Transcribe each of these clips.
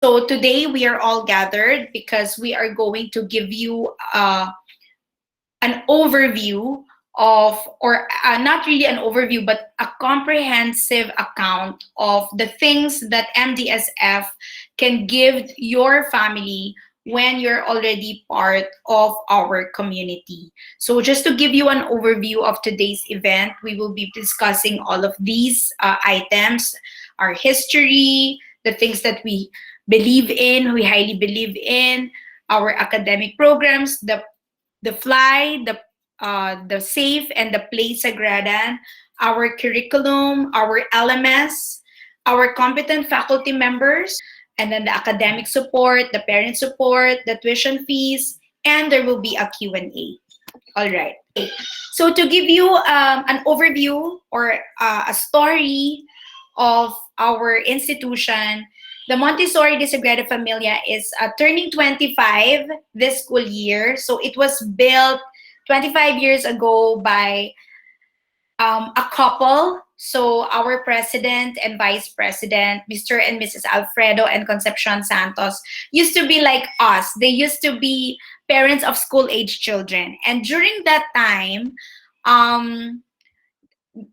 So today we are all gathered because we are going to give you an overview of, or not really an overview, but a comprehensive account of the things that MDSF can give your family when you're already part of our community. So just to give you an overview of today's event, we will be discussing all of these items, our history, the things that we believe in, we highly believe in, our academic programs, the fly, the safe, and the play sagrada, our curriculum, our LMS, our competent faculty members, and then the academic support, the parent support, the tuition fees, and there will be a Q&A. All right. So to give you an overview or a story of our institution, the Montessori de Sagrada Familia is turning 25 this school year. So it was built 25 years ago by a couple. So our president and vice president, Mr. and Mrs. Alfredo and Concepcion Santos, used to be like us. They used to be parents of school age children. And during that time, um,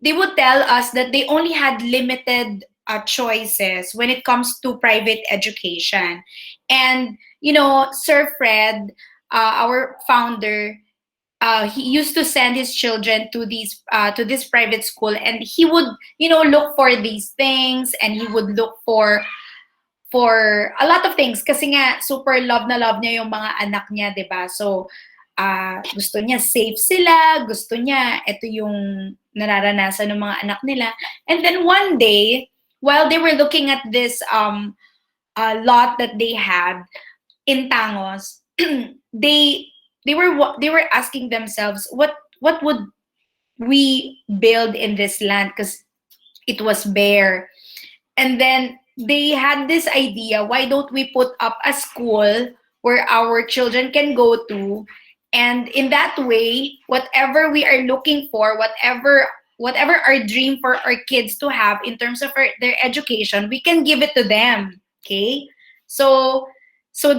they would tell us that they only had limited choices when it comes to private education. And, you know, Sir Fred, our founder, he used to send his children to this private school, and he would, you know, look for these things, and he would look for a lot of things kasi nga super love na love niya yung mga anak niya, 'di ba? So gusto niya safe sila, gusto niya ito yung nararanasan ng mga anak nila. And then one day, while they were looking at this lot that they had in Tangos, they they were asking themselves what would we build in this land, because it was bare. And then they had this idea, why don't we put up a school where our children can go to, and in that way, whatever we are looking for, whatever our dream for our kids to have in terms of their education, we can give it to them. Okay, so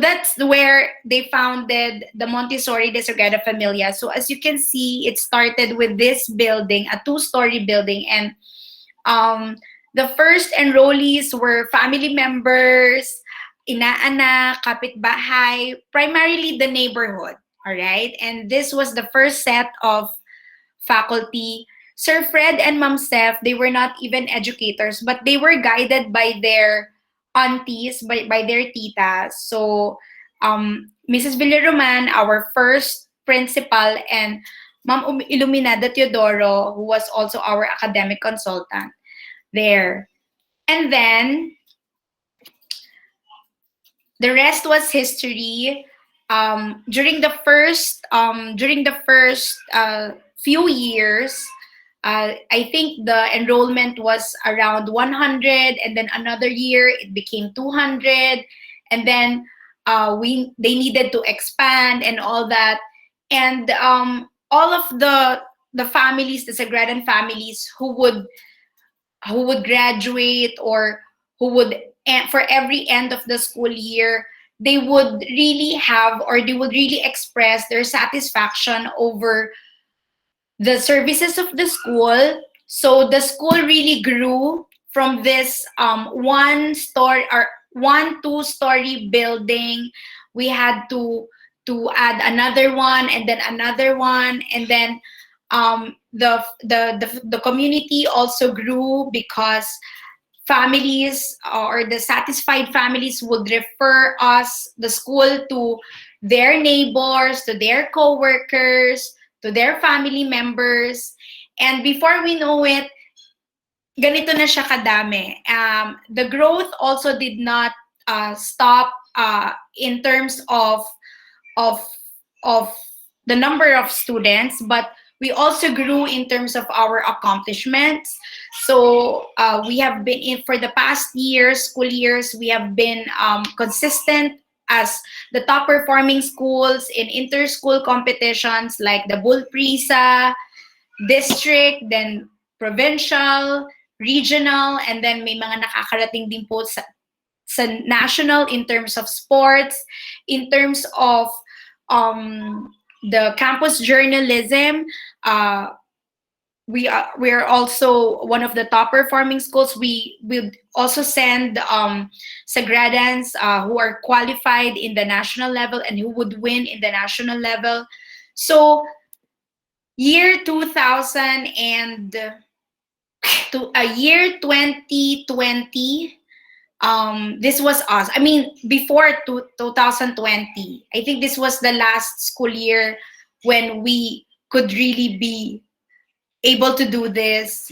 that's where they founded the Montessori de Sagrada Familia. So as you can see, it started with this building, a two-story building, and um, the first enrollees were family members, inaanak, kapitbahay, primarily the neighborhood. All right, and this was the first set of faculty. Sir Fred and Ma'am Steph, they were not even educators, but they were guided by their aunties, by their titas. So, Mrs. Villaroman, our first principal, and Ma'am Iluminada Teodoro, who was also our academic consultant there. And then, the rest was history. During the first few years, I think the enrollment was around 100, and then another year it became 200, and then they needed to expand and all that, and all of the families, the Sagradan families who would graduate, or who would, and for every end of the school year, they would really have, or they would really express their satisfaction over the services of the school. So the school really grew from this one story or one two-story building. We had to add another one, and then another one, and then the community also grew because families, or the satisfied families, would refer us, the school, to their neighbors, to their co-workers, to their family members. And before we know it, ganito na siya kadami. The growth also did not stop in terms of of the number of students, but we also grew in terms of our accomplishments. So we have been in, for the past years, school years, we have been consistent as the top performing schools in inter-school competitions like the Bulprisa, district, then provincial, regional, and then may mga nakakarating din po national, in terms of sports, in terms of the campus journalism. Uh, we are also one of the top performing schools. We will also send Sagradans who are qualified in the national level and who would win in the national level. So year 2000 and to a year 2020, this was us. I mean, before 2020, I think this was the last school year when we could really be able to do this,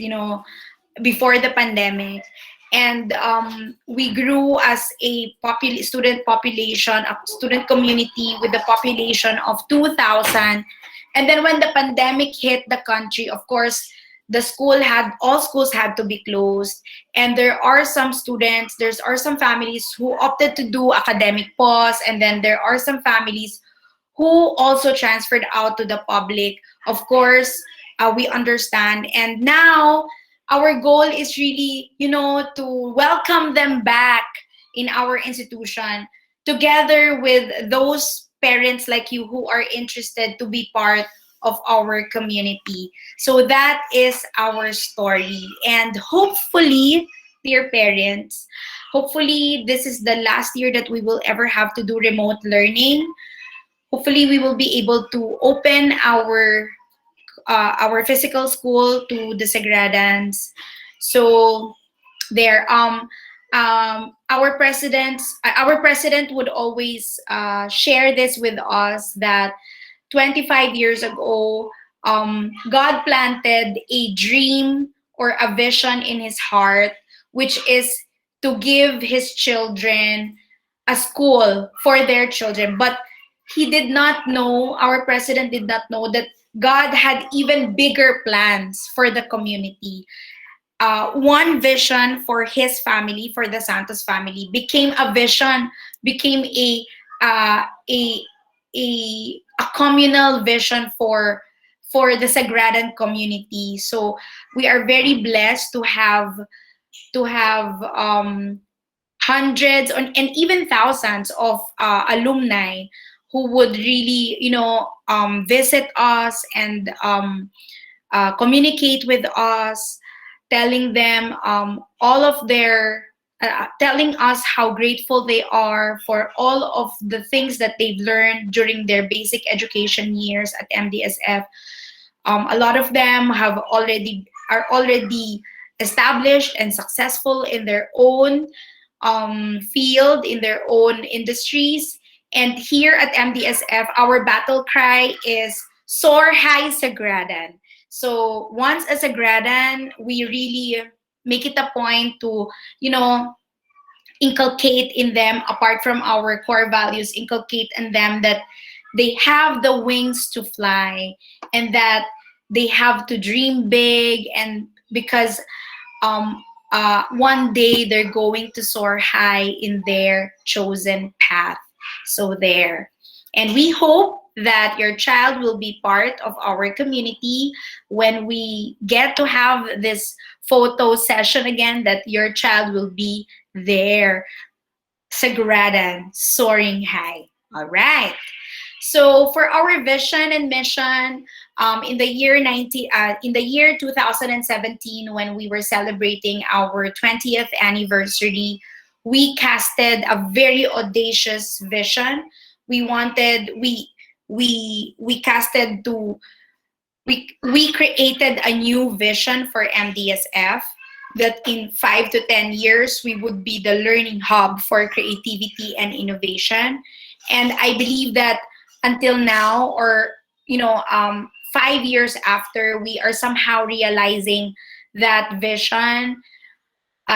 before the pandemic. And we grew as a student population, a student community with a population of 2,000. And then when the pandemic hit the country, of course, all schools had to be closed. And there are some students, there are some families who opted to do academic pause. And then there are some families who also transferred out to the public. Of course, we understand. And now our goal is really, to welcome them back in our institution, together with those parents like you who are interested to be part of our community. So that is our story. And hopefully, dear parents, hopefully this is the last year that we will ever have to do remote learning. Hopefully we will be able to open our physical school to the Sagradans. So there, our president would always share this with us, that 25 years ago, God planted a dream or a vision in his heart, which is to give his children a school for their children. But he did not know, our president did not know, that God had even bigger plans for the community. One vision for his family, for the Santos family, became a vision, became uh, a a communal vision for the Sagradan community. So we are very blessed to have hundreds and even thousands of alumni who would really, visit us and communicate with us, telling them all of their telling us how grateful they are for all of the things that they've learned during their basic education years at MDSF. A lot of them are already established and successful in their own field, in their own industries. And here at MDSF, our battle cry is Soar High Sagradan. So once a Sagradan, we really make it a point to, inculcate in them, apart from our core values, inculcate in them that they have the wings to fly, and that they have to dream big, and because one day they're going to soar high in their chosen path. So there. And we hope that your child will be part of our community when we get to have this photo session again, that your child will be there, Sagradan, soaring high. All right. So for our vision and mission, in the year 2017, when we were celebrating our 20th anniversary, we casted a very audacious vision. We wanted we casted to we created a new vision for MDSF, that in 5 to 10 years we would be the learning hub for creativity and innovation. And I believe that until now, or 5 years after, we are somehow realizing that vision,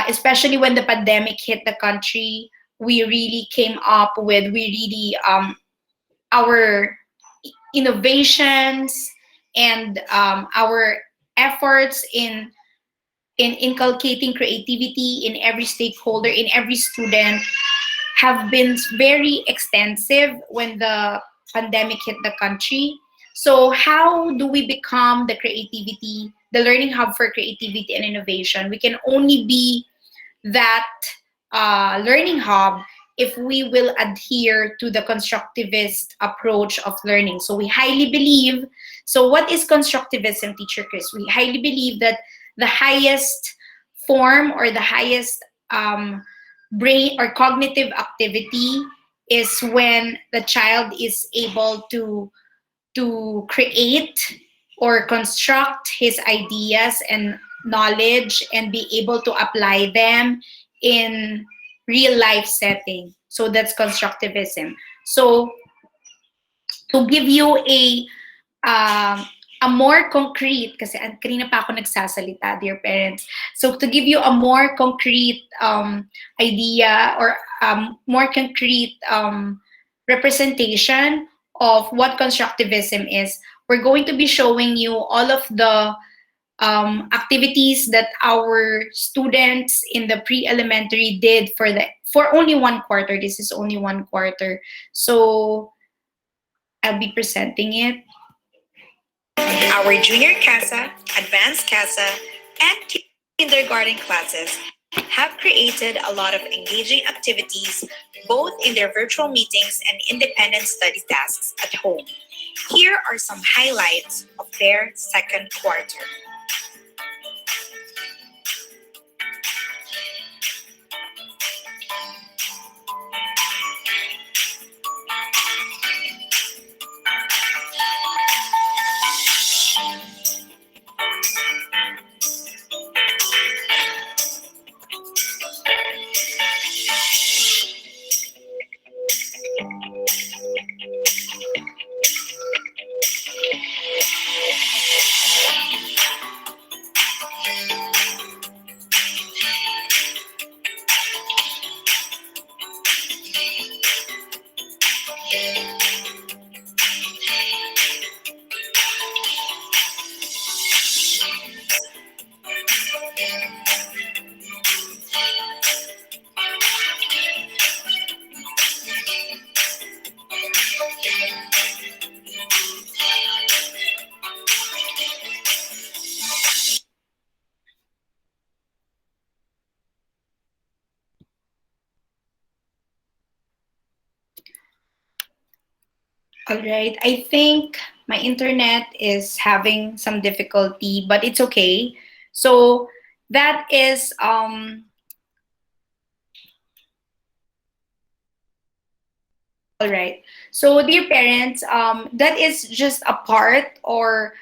especially when the pandemic hit the country. We really came up with, we really our innovations and our efforts in inculcating creativity in every stakeholder, in every student, have been very extensive when the pandemic hit the country. So how do we become the learning hub for creativity and innovation? We can only be that learning hub if we will adhere to the constructivist approach of learning. So we highly believe, so what is constructivism, Teacher Chris? We highly believe that the highest form or the highest brain or cognitive activity is when the child is able to create or construct his ideas and knowledge and be able to apply them in real life setting. So that's constructivism. So to give you um, a more concrete, kasi kanina pa ako nagsasalita, dear parents. So to give you a more concrete idea or more concrete representation of what constructivism is, we're going to be showing you all of the activities that our students in the pre-elementary did for only 1 quarter. This is only 1 quarter. So I'll be presenting it. Our junior CASA, advanced CASA, and kindergarten classes have created a lot of engaging activities both in their virtual meetings and independent study tasks at home. Here are some highlights of their second quarter. All right. I think my internet is having some difficulty, but it's okay. So that is all right. So dear parents, that is just a part or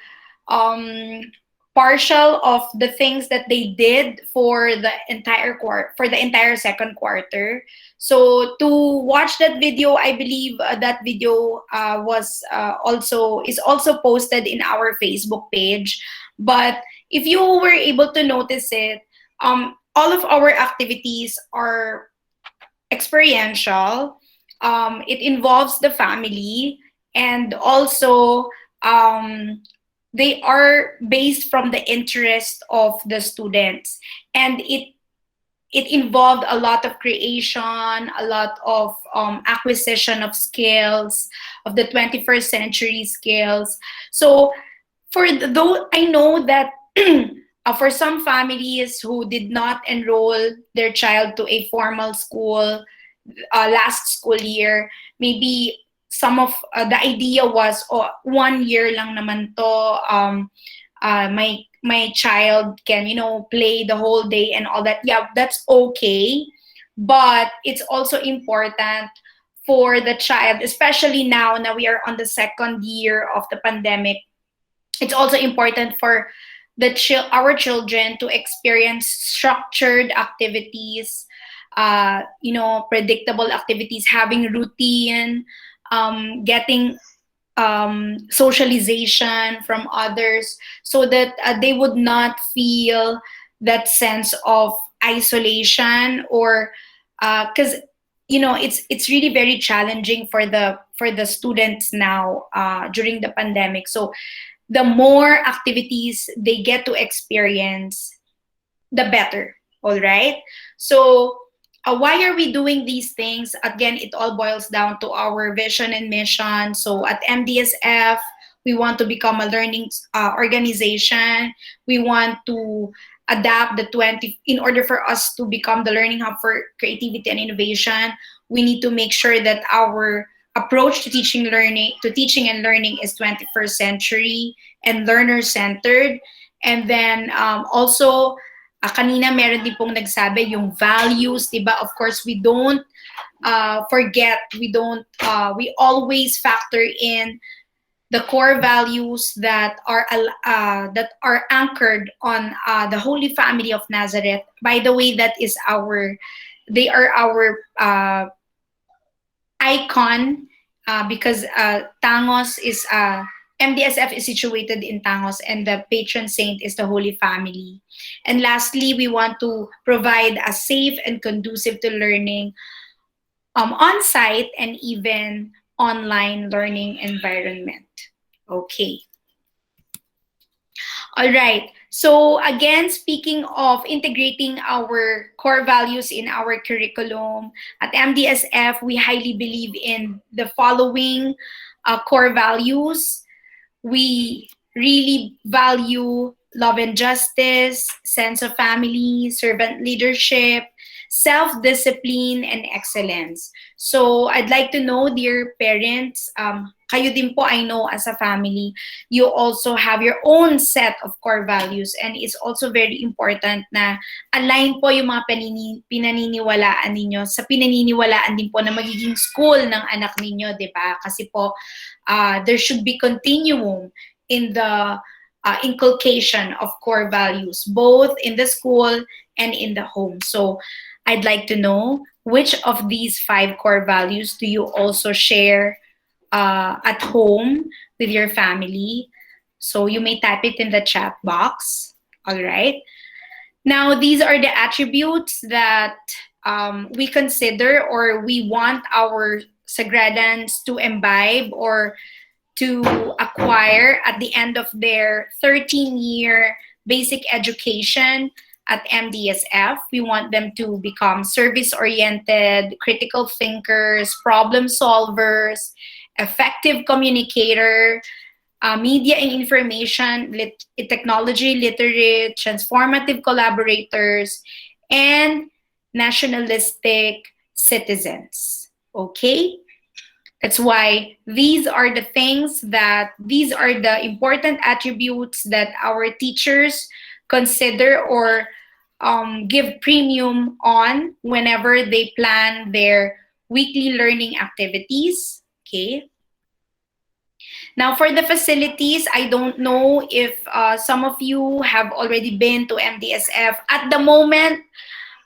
um partial of the things that they did for the entire for the entire second quarter. So to watch that video, I believe that video was also is also posted in our Facebook page. But if you were able to notice it, all of our activities are experiential. It involves the family, and also they are based from the interest of the students, and it involved a lot of creation, a lot of acquisition of skills, of the 21st century skills. So though I know that for some families who did not enroll their child to a formal school last school year, maybe some of the idea was, oh, 1 year lang naman to, my child can, play the whole day and all that. Yeah, that's okay, but it's also important for the child, especially now that we are on the second year of the pandemic. It's also important for our children to experience structured activities, predictable activities, having routine, getting socialization from others, so that they would not feel that sense of isolation, or because it's really very challenging for the students now during the pandemic. So the more activities they get to experience, the better. All right. So why are we doing these things? Again, it all boils down to our vision and mission. So at MDSF, we want to become a learning organization. We want to adapt the 20, in order for us to become the learning hub for creativity and innovation, we need to make sure that our approach to teaching and learning is 21st century and learner centered. And then also kanina meron din pong nagsabi yung values, 'di ba? Of course, we don't forget, we always factor in the core values that are anchored on the Holy Family of Nazareth. By the way, they are our icon because Tangos is MDSF is situated in Tangos, and the patron saint is the Holy Family. And lastly, we want to provide a safe and conducive to learning on-site and even online learning environment. Okay. All right. So again, speaking of integrating our core values in our curriculum, at MDSF, we highly believe in the following core values. We really value love and justice, sense of family, servant leadership, self-discipline, and excellence. So I'd like to know, dear parents, kayo din po, I know, as a family, you also have your own set of core values, and it's also very important na align po yung mga pinaniniwalaan ninyo sa pinaniniwalaan din po na magiging school ng anak ninyo, di ba? Kasi po, there should be continuum in the inculcation of core values, both in the school and in the home. So I'd like to know, which of these 5 core values do you also share at home with your family? So you may type it in the chat box. All right. Now, these are the attributes that we consider or we want our Sagradans to imbibe or to acquire at the end of their 13-year basic education at MDSF. We want them to become service-oriented, critical thinkers, problem solvers, effective communicator, media and information, technology literate, transformative collaborators, and nationalistic citizens. Okay? That's why these are the important attributes that our teachers consider or give premium on whenever they plan their weekly learning activities. Okay. Now, for the facilities, I don't know if some of you have already been to MDSF. At the moment,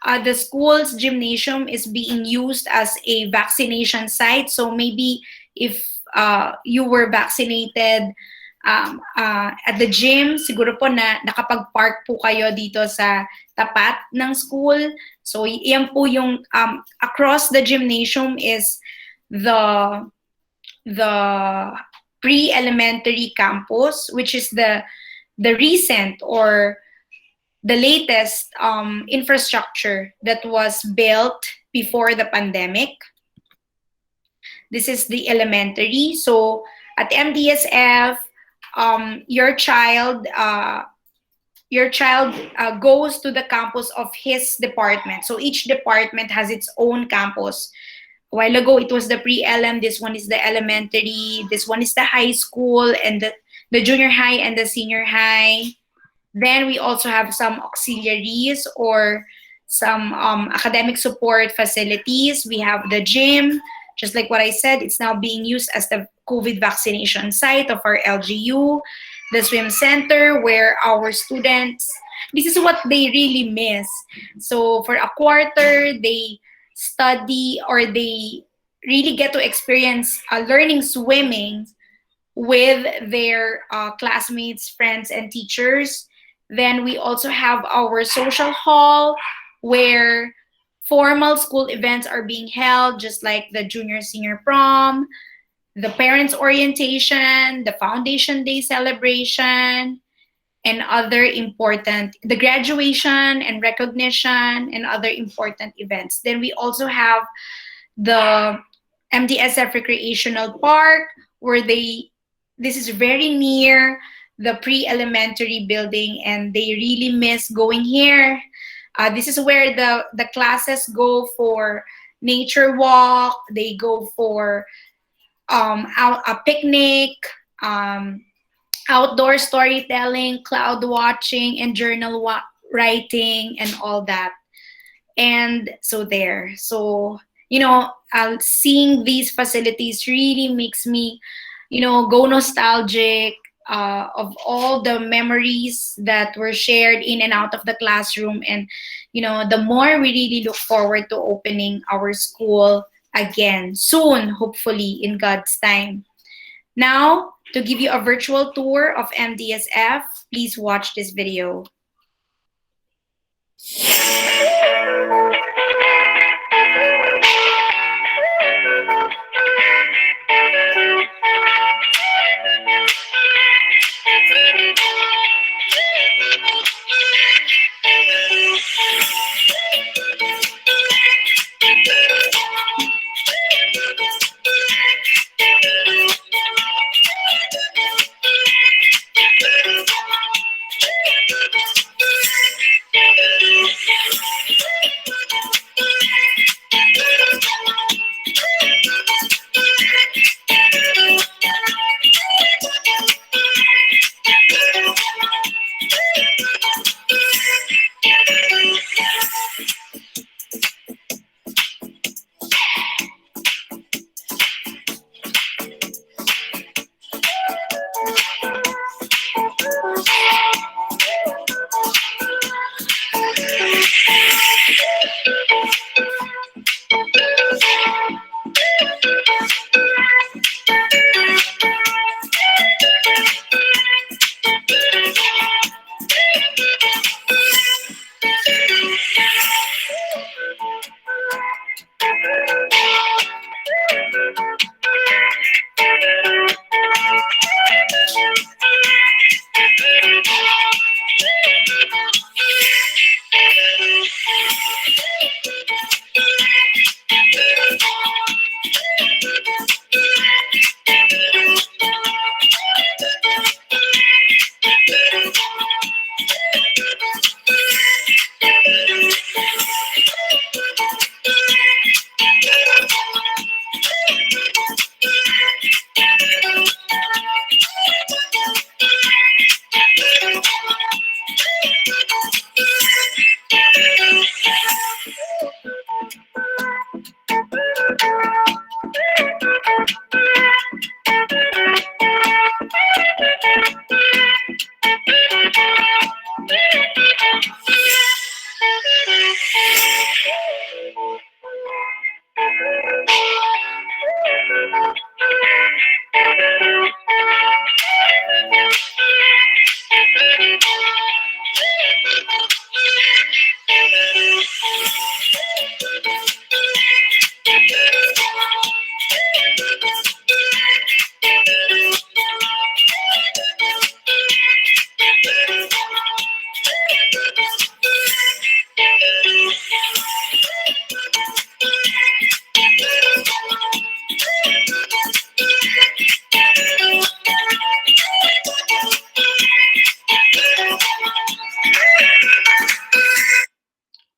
the school's gymnasium is being used as a vaccination site. So maybe if you were vaccinated at the gym, siguro po na nakapag-park po kayo dito sa tapat ng school. So yan po yung across the gymnasium is the pre-elementary campus, which is the recent or the latest infrastructure that was built before the pandemic. This is the elementary. So at MDSF, your child goes to the campus of his department. So each department has its own campus. A while ago, it was the pre-LM. This one is the elementary. This one is the high school and the junior high and the senior high. Then we also have some auxiliaries or some academic support facilities. We have the gym. Just like what I said, it's now being used as the COVID vaccination site of our LGU. The swim center where our students, this is what they really miss. So for a quarter, they study or they really get to experience learning swimming with their classmates, friends, and teachers. Then we also have our social hall where formal school events are being held, just like the junior senior prom, the parents orientation, the foundation day celebration, and other important, the graduation and recognition and other important events. Then we also have the MDSF Recreational Park where this is very near the pre-elementary building, and they really miss going here. This is where the classes go for nature walk. They go for a picnic, um, outdoor storytelling, cloud watching, and writing, and all that. And so there. So seeing these facilities really makes me, go nostalgic of all the memories that were shared in and out of the classroom. And the more we really look forward to opening our school again soon, hopefully in God's time. Now, to give you a virtual tour of MDSF, please watch this video.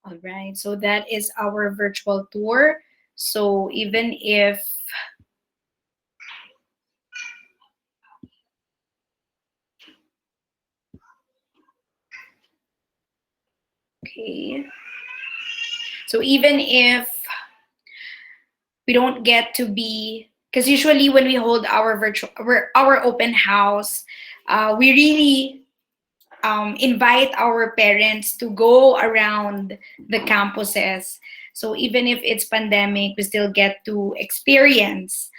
All right, so that is our virtual tour. So even if okay, so even if we don't get to be, because usually when we hold our our open house, we really invite our parents to go around the campuses. So even if it's pandemic, we still get to experience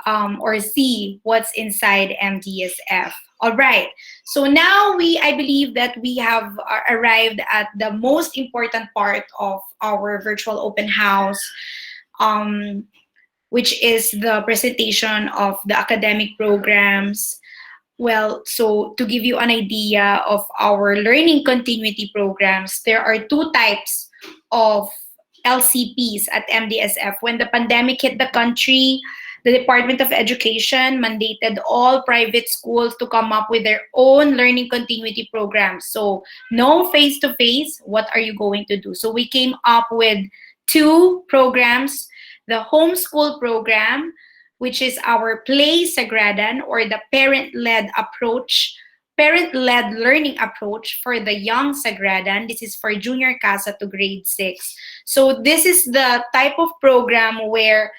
or see what's inside MDSF. All right. So now I believe that we have arrived at the most important part of our virtual open house, um, which is the presentation of the academic programs. Well, so to give you an idea of our learning continuity programs, there are two types of LCPs at MDSF. When the pandemic hit the country, the Department of Education mandated all private schools to come up with their own learning continuity programs. So no face-to-face, what are you going to do? So we came up with two programs, the homeschool program, which is our Play Sagradan, or the parent-led learning approach for the young Sagradan. This is for junior CASA to grade 6. So this is the type of program where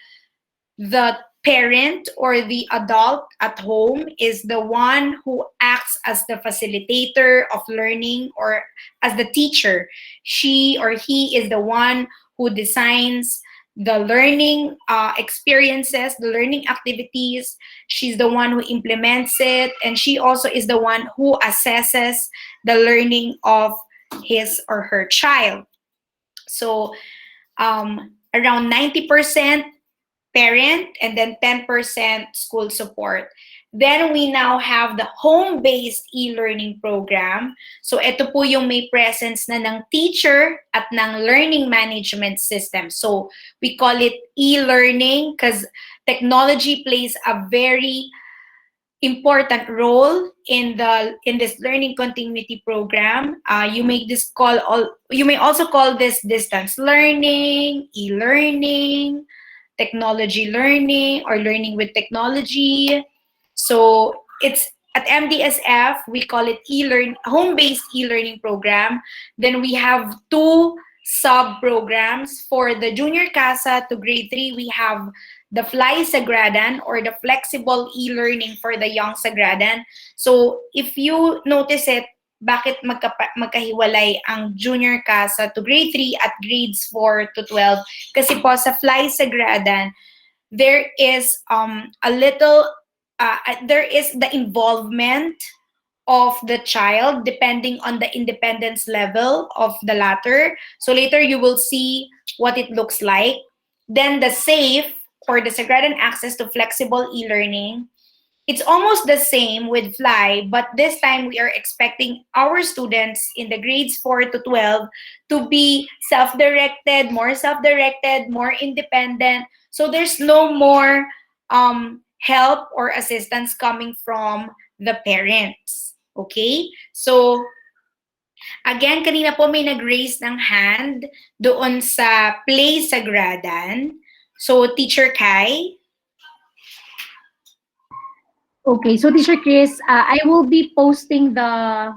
the parent or the adult at home is the one who acts as the facilitator of learning, or as the teacher. She or he is the one who designs the learning experiences, the learning activities. She's the one who implements it, and she also is the one who assesses the learning of his or her child. So around 90% parent, and then 10% school support. Then we now have the home-based e-learning program. So ito po yung may presence na ng teacher at ng learning management system. So we call it e-learning because technology plays a very important role in this learning continuity program. You may also call this distance learning, e-learning, technology learning, or learning with technology. So it's at MDSF, we call it home-based e-learning program. Then we have two sub-programs. For the junior CASA to grade 3, we have the Fly Sagradan, or the flexible e-learning for the young Sagradan. So if you notice it, bakit magkahiwalay ang junior CASA to grade 3 at grades 4 to 12? Kasi po sa Fly Sagradan, there is there is the involvement of the child depending on the independence level of the latter. So later you will see what it looks like. Then the SAFE, or the Sagradan Access to Flexible E-Learning, it's almost the same with Fly, but this time we are expecting our students in the grades 4 to 12 to be self-directed, more independent. So there's no more help or assistance coming from the parents. Okay? So, again, kanina po may nag-raise ng hand doon sa Play Sagradan. So, Teacher Kai. Okay, so Teacher Chris, I will be posting the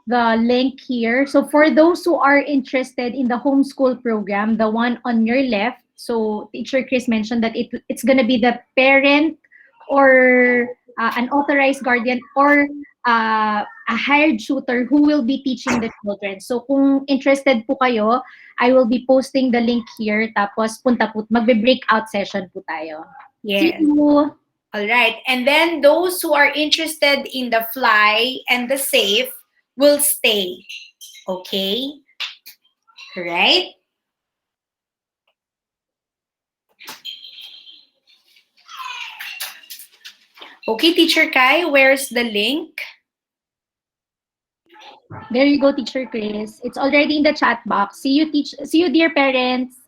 link here. So for those who are interested in the homeschool program, the one on your left, so Teacher Chris mentioned that it's going to be the parent or an authorized guardian or a hired tutor who will be teaching the children. So kung interested po kayo, I will be posting the link here. Tapos punta po, magbe-breakout session po tayo. Yes. See you. All right. And then those who are interested in the Fly and the SAFE will stay. Okay? Right? Okay, Teacher Kai, where's the link? There you go, Teacher Chris. It's already in the chat box. See you, dear parents.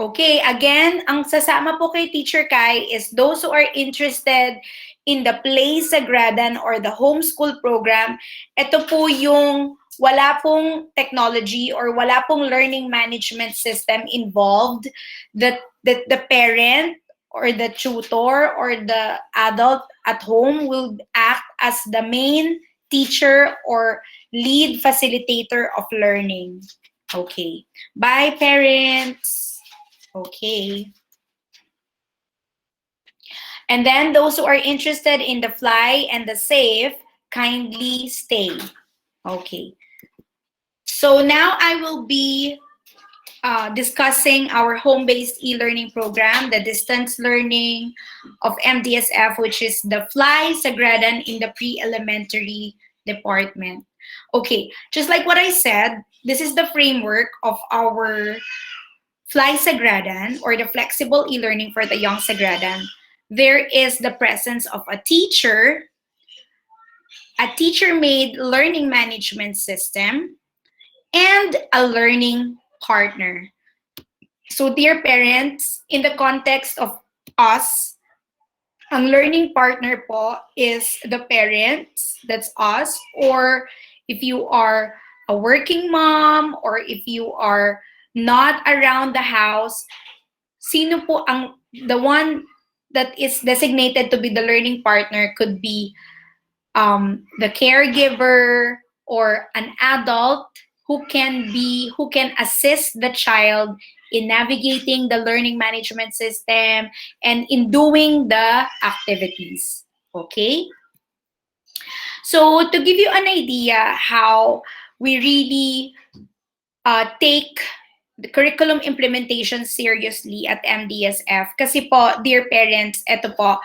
Okay, again, ang sasama po kay Teacher Kai is those who are interested in the Play Sagradan or the homeschool program. Ito po yung wala pong technology or wala pong learning management system involved. The parent or the tutor or the adult at home will act as the main teacher or lead facilitator of learning. Okay. Bye, parents. Okay. And then those who are interested in the Fly and the SAFE, kindly stay. Okay. So now I will be discussing our home-based e-learning program, the distance learning of MDSF, which is the Fly Sagradan in the pre-elementary department. Okay, just like what I said, this is the framework of our Fly Sagradan, or the flexible e-learning for the young Sagradan. There is the presence of a teacher-made learning management system, and a learning partner. So dear parents, in the context of us, ang learning partner po is the parents, that's us, or if you are a working mom or if you are not around the house, sino po ang the one that is designated to be the learning partner could be the caregiver or an adult who can assist the child in navigating the learning management system and in doing the activities. Okay? So to give you an idea how we really take the curriculum implementation seriously at MDSF, kasi po, dear parents, eto po,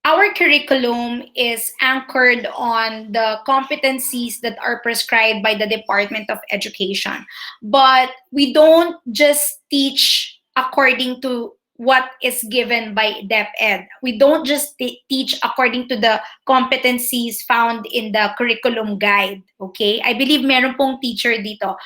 our curriculum is anchored on the competencies that are prescribed by the Department of Education. But we don't just teach according to what is given by DepEd. We don't just teach according to the competencies found in the curriculum guide. Okay? I believe meron pong teacher dito.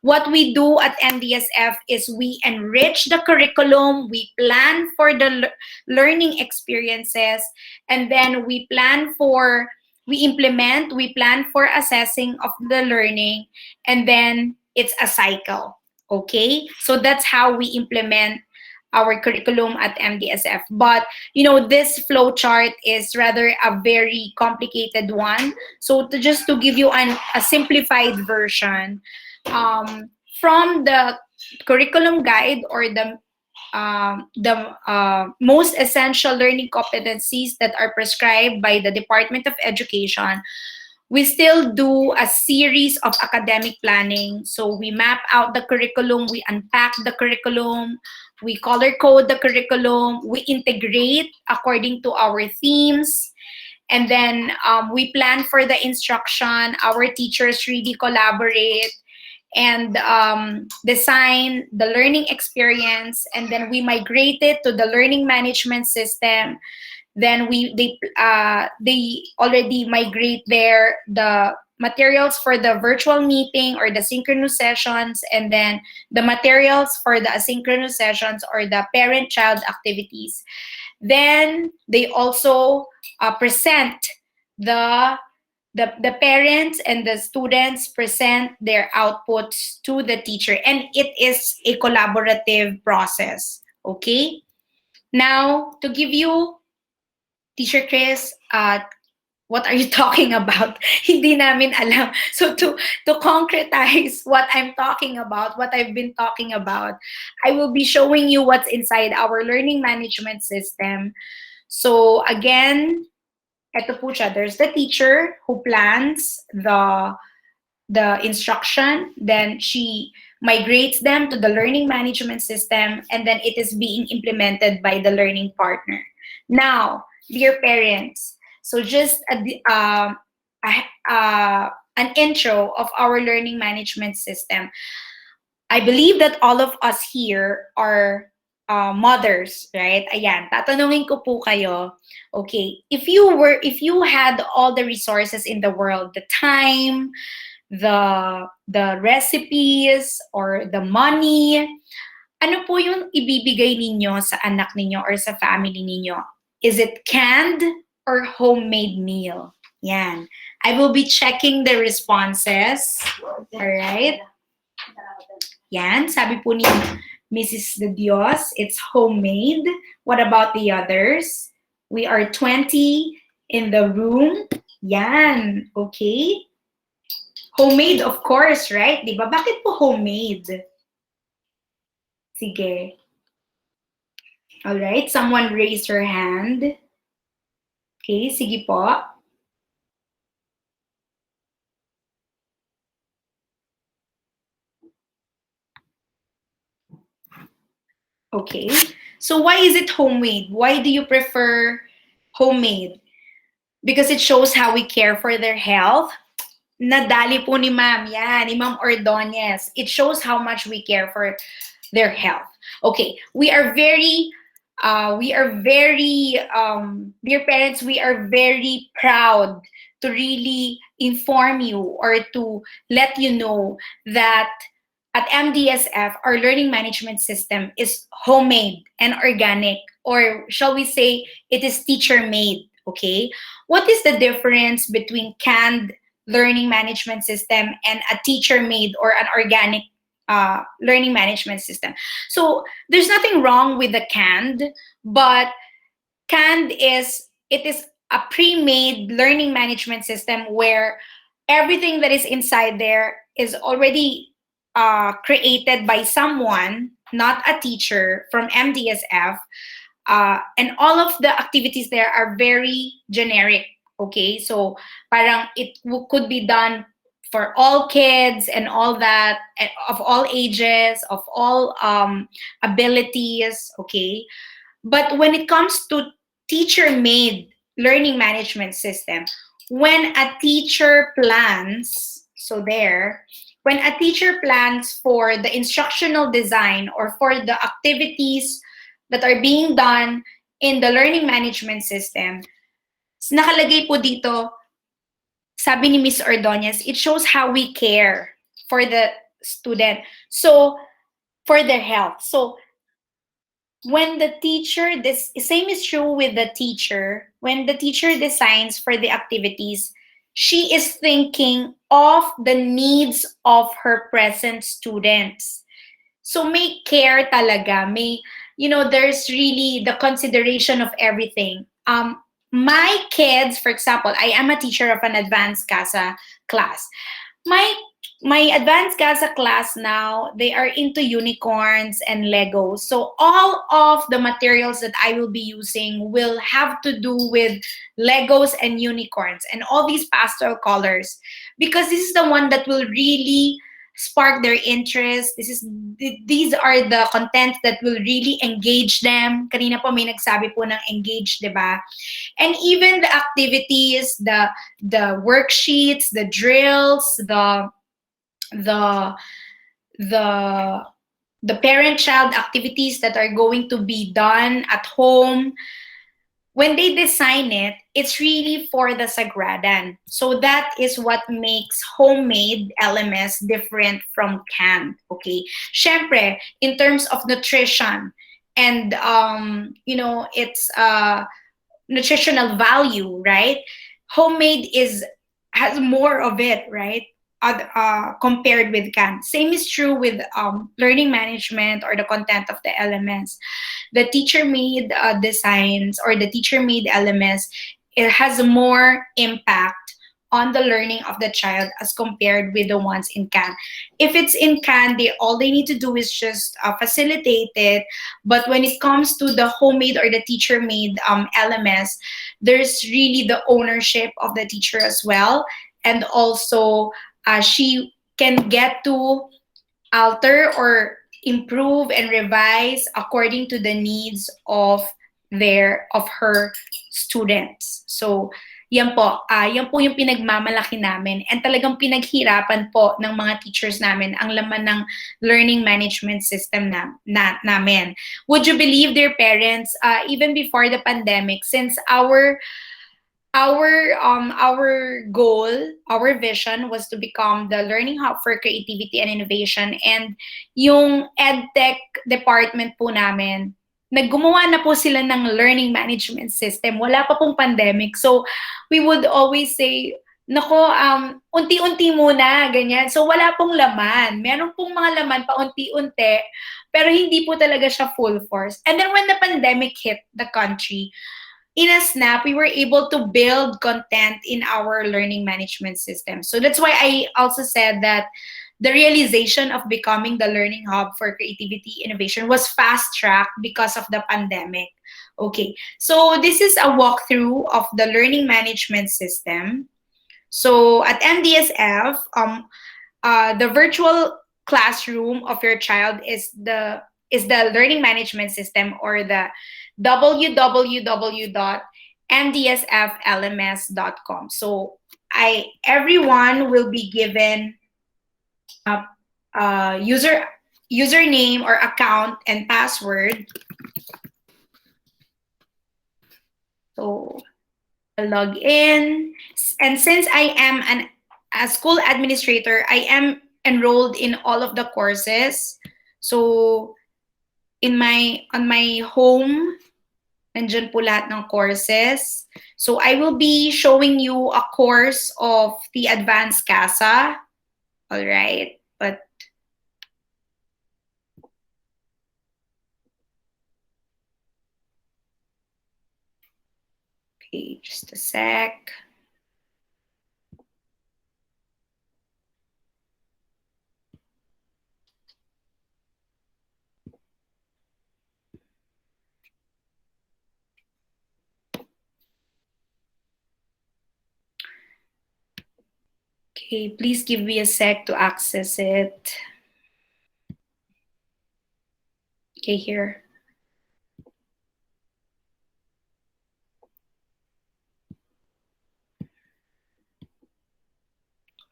What we do at MDSF is we enrich the curriculum, we plan for the learning experiences, and then we plan for assessing of the learning, and then it's a cycle. Okay, so that's how we implement our curriculum at MDSF. But this flow chart is rather a very complicated one, so just to give you a simplified version, from the curriculum guide or the most essential learning competencies that are prescribed by the Department of Education, we still do a series of academic planning. So we map out the curriculum, we unpack the curriculum, we color code the curriculum, we integrate according to our themes, and then we plan for the instruction. Our teachers really collaborate and design the learning experience, and then we migrate it to the learning management system. Then they already migrate the materials for the virtual meeting or the synchronous sessions, and then the materials for the asynchronous sessions or the parent-child activities. Then they also present the parents and the students present their outputs to the teacher, and it is a collaborative process. Okay? Now, to give you, Teacher Chris, what are you talking about? Hindi namin alam. So to concretize what I'm talking about, what I've been talking about, I will be showing you what's inside our learning management system. So again, eto po siya. There's the teacher who plans the instruction, then she migrates them to the learning management system, and then it is being implemented by the learning partner. Now, dear parents, so just an intro of our learning management system. I believe that all of us here are mothers, right? Ayan, tatanungin ko po kayo, okay, if you had all the resources in the world, the time, the recipes, or the money, ano po yung ibibigay ninyo sa anak ninyo or sa family ninyo? Is it canned or homemade meal? Yan. I will be checking the responses. All right. Yan. Sabi po ni Mrs. De Dios, it's homemade. What about the others? We are 20 in the room. Yan. Okay. Homemade, of course, right? Diba? Bakit po homemade? Sige. All right. Someone raise your hand. Okay, sige po. Okay. So why is it homemade? Why do you prefer homemade? Because it shows how we care for their health. Nadali po ni Ma'am. Yan, ni Ma'am Ordonez. It shows how much we care for their health. Okay, we are very, dear parents, we are very proud to really inform you or to let you know that at MDSF, our learning management system is homemade and organic, or shall we say, it is teacher made. Okay, what is the difference between canned learning management system and a teacher made or an organic learning management system? So there's nothing wrong with the canned, but canned is it is a pre-made learning management system where everything that is inside there is already created by someone, not a teacher from MDSF, and all of the activities there are very generic. Okay, so parang could be done for all kids and all that, of all ages, of all abilities. Okay, but when it comes to teacher-made learning management system, when a teacher plans, when a teacher plans for the instructional design or for the activities that are being done in the learning management system, nakalagay po dito, sabi ni Miss Ordonez, it shows how we care for the student. So, for their health. So, when the teacher, this same is true with the teacher, when the teacher designs for the activities, she is thinking of the needs of her present students. So may care talaga, may, there's really the consideration of everything. My kids, for example, I am a teacher of an advanced CASA class. My advanced CASA class now, they are into unicorns and Legos. So all of the materials that I will be using will have to do with Legos and unicorns and all these pastel colors, because this is the one that will really spark their interest. These are the contents that will really engage them. Kanina po may nagsabi po ng engage, di ba? And even the activities, the worksheets, the drills, the parent-child activities that are going to be done at home, when they design it, it's really for the Sagradan. So that is what makes homemade LMS different from canned. Okay, syempre, in terms of nutrition and its nutritional value, right? Homemade has more of it, right? Compared with canned. Same is true with learning management or the content of the LMS. The teacher-made designs or the teacher-made LMS, it has more impact on the learning of the child as compared with the ones in CAN. If it's in CAN, all they need to do is just facilitate it. But when it comes to the homemade or the teacher-made LMS, there's really the ownership of the teacher as well. And also, she can get to alter or improve and revise according to the needs of her students. So yan po yung pinagmamalaki namin, and talagang pinaghirapan po ng mga teachers namin ang laman ng learning management system namin. Would you believe, dear parents, even before the pandemic, since our goal, our vision was to become the learning hub for creativity and innovation, and yung EdTech department po namin, naggumawa na po sila ng learning management system. Wala pa pong pandemic. So we would always say, nako, unti-unti muna, ganyan. So wala pong laman. Meron pong mga laman pa unti-unti, pero hindi po talaga siya full force. And then when the pandemic hit the country, in a snap, we were able to build content in our learning management system. So that's why I also said that the realization of becoming the learning hub for creativity innovation was fast-tracked because of the pandemic. Okay, so this is a walkthrough of the learning management system. So at MDSF, the virtual classroom of your child is the learning management system, or the www.mdsflms.com. So everyone will be given a username or account and password. So I'll log in, and since I am a school administrator, I am enrolled in all of the courses. So on my home, nandyan po lahat ng courses. So I will be showing you a course of the Advanced CASA. All right, but okay, just a sec. Okay, please give me a sec to access it. Okay, here.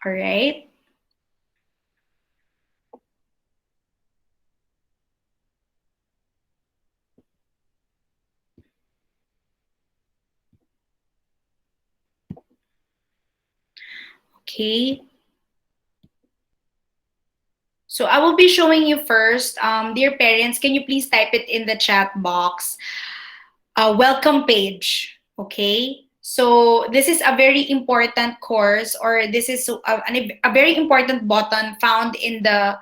All right. Okay. So I will be showing you first, dear parents, can you please type it in the chat box? Welcome page, okay? So this is a very important course, or this is a very important button found in the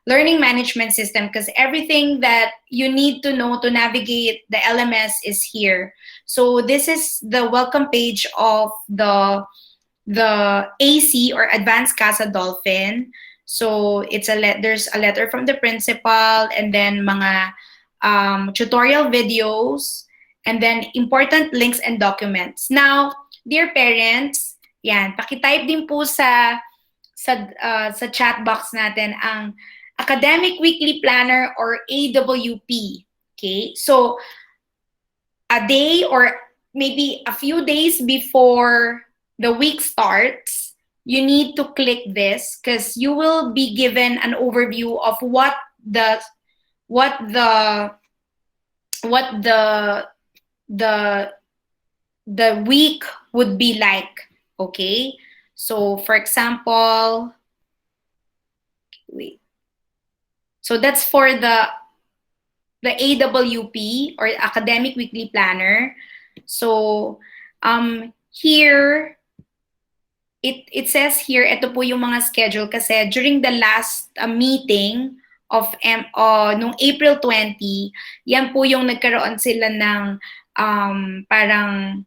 learning management system, because everything that you need to know to navigate the LMS is here. So this is the welcome page of the AC, or Advanced CASA Dolphin. So it's there's a letter from the principal, and then mga tutorial videos, and then important links and documents. Now, dear parents, yan, pakitype din po sa chat box natin ang Academic Weekly Planner, or AWP. Okay? So, a day or maybe a few days before the week starts, you need to click this, because you will be given an overview of what the week would be like. Okay, so for example, wait, so that's for the AWP, or Academic Weekly Planner. So here it says here, ito po yung mga schedule, kasi during the last meeting of nung April 20, yan po yung nagkaroon sila ng parang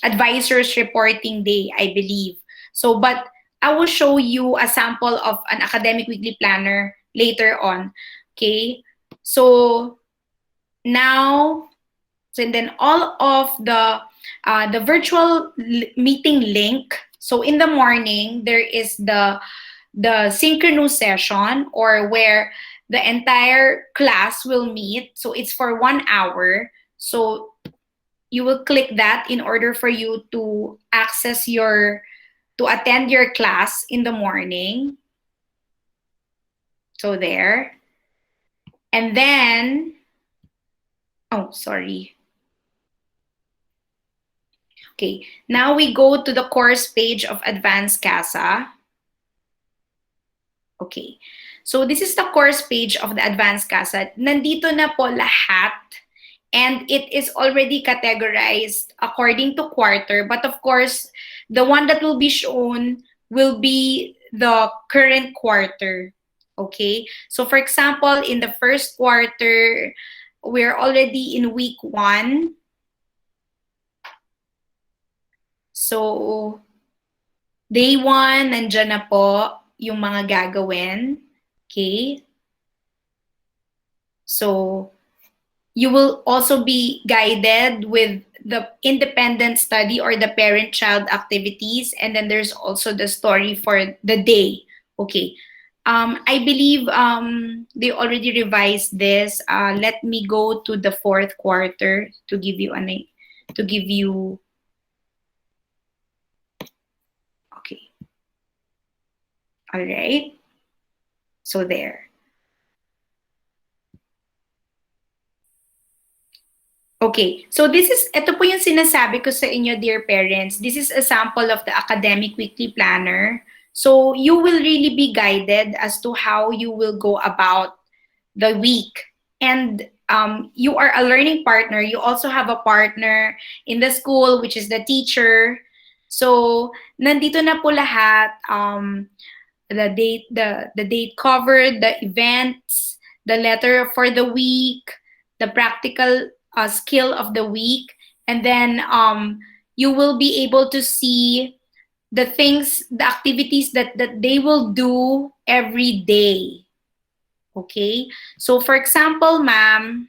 advisors reporting day, I believe. So, but I will show you a sample of an Academic Weekly Planner later on. Okay, so now, and then all of the virtual meeting link. So in the morning, there is the synchronous session, or where the entire class will meet. So it's for 1 hour. So you will click that in order for you to attend your class in the morning. So there. And then, oh, sorry. Okay, now we go to the course page of Advanced CASA. Okay, so this is the course page of the Advanced CASA. Nandito na po lahat, and it is already categorized according to quarter. But of course, the one that will be shown will be the current quarter. Okay, so for example, in the first quarter, we're already in week 1. So, day 1, nandyan na po yung mga gagawin. Okay? So, you will also be guided with the independent study, or the parent-child activities, and then there's also the story for the day. Okay. I believe they already revised this. Let me go to the fourth quarter to give you okay. All right. So there. Okay, so ito po yung sinasabi ko sa inyo, dear parents. This is a sample of the Academic Weekly Planner. So you will really be guided as to how you will go about the week. And you are a learning partner. You also have a partner in the school, which is the teacher. So nandito na po lahat. The date covered, the events, the letter for the week, the practical skill of the week, and then you will be able to see the things, the activities that they will do every day. Okay, so for example, ma'am,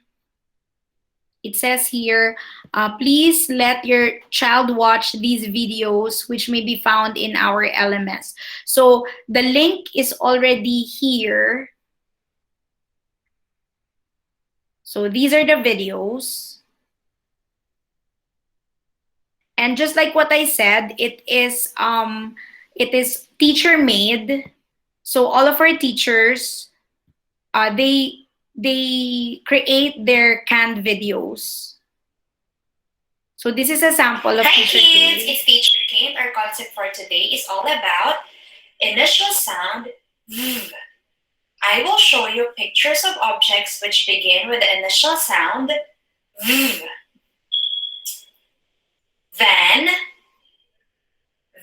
it says here, please let your child watch these videos which may be found in our LMS. So the link is already here. So these are the videos. And just like what I said, it is teacher made. So all of our teachers, they create their canned videos. So this is a sample of Hi Teacher kids, Kane. it's Teacher Kane. Our concept for today is all about initial sound V. I will show you pictures of objects which begin with the initial sound V. Van,